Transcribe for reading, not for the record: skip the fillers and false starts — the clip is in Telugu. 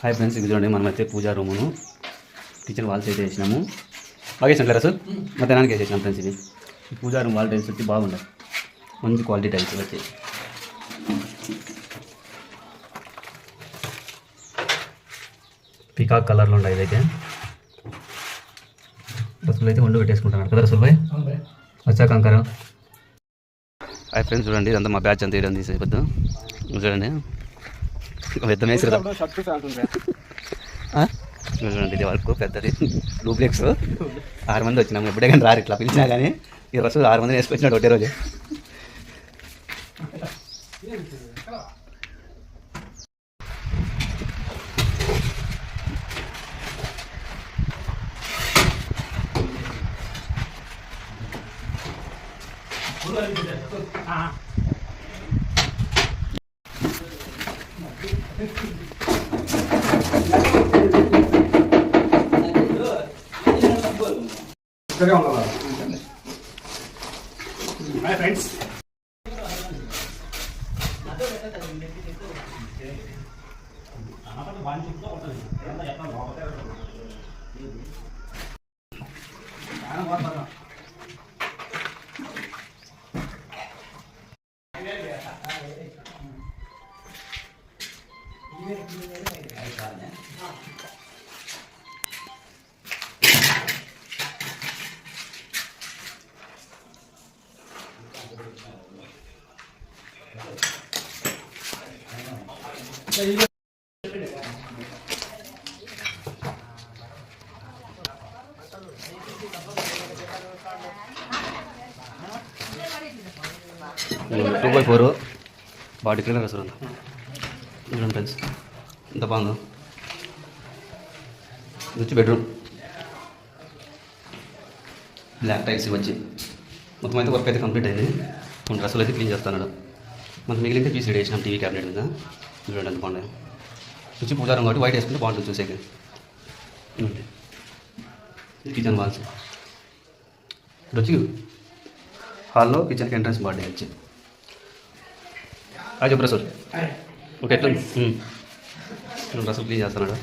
హాయ్ ఫ్రెండ్స్, ఇది చూడండి మనమైతే పూజా రూమును కిచెన్ వాల్స్ అయితే వేసినాము. బాగా వేసాం కదా సార్, మధ్యాహ్నానికి వేసేసినాం ఫ్రెండ్స్. ఇది పూజా రూమ్ వాల్ టైల్స్ వచ్చి బాగుంటాయి, మంచి క్వాలిటీ టైల్స్ వచ్చి. పికాక్ కలర్లో ఉంటాయి ఇదైతే. రసూలు అయితే ఒళ్ళు పెట్టేసుకుంటున్నాడు కదా రసూల్ భాయ్, వచ్చా కంకర. హాయ్ ఫ్రెండ్స్, చూడండి ఇదంతా మా బ్యాచ్ అంతా వేయడం తీసేయద్దు. చూడండి పెద్ద మేస్త్రి, చూడండి ఇది వర్క్ పెద్దది డూప్లెక్స్. 6 మంది వచ్చినాము, ఎప్పుడే కానీ రారు ఇట్లా పిలిచినా కానీ. ఈ రోజు 6 మందిని వేసుకొచ్చినాడు ఒకటే రోజు. Hi friends, two by 4 body cleaner అసలు చూడండి ఫ్రెండ్స్ ఎంత బాగుందో. ఇది వచ్చి బెడ్రూమ్, బ్లాక్ టైల్స్ వచ్చి మొత్తం అయితే వర్క్ అయితే కంప్లీట్ అయింది. కొన్ని డ్రెస్సులు అయితే క్లీన్ చేస్తున్నాడు. మనకు మిగిలింటే పీస్ రెడీ చేసినాం టీవీ క్యాబినెట్ మీద. చూడండి ఎంత బాగున్నాయి. వచ్చి పూజారం కాబట్టి వైట్ వేసుకుంటే బాగుంటుంది చూసేకి. కిచెన్ వాల్స్ ఇప్పుడు వచ్చి హాల్లో కిచెన్కి ఎంట్రన్స్ బాడీ వచ్చి. అది చెప్పరా సార్, ఓకే ఎట్లా డ్రెస్సులు క్లీన్ చేస్తున్నాడు.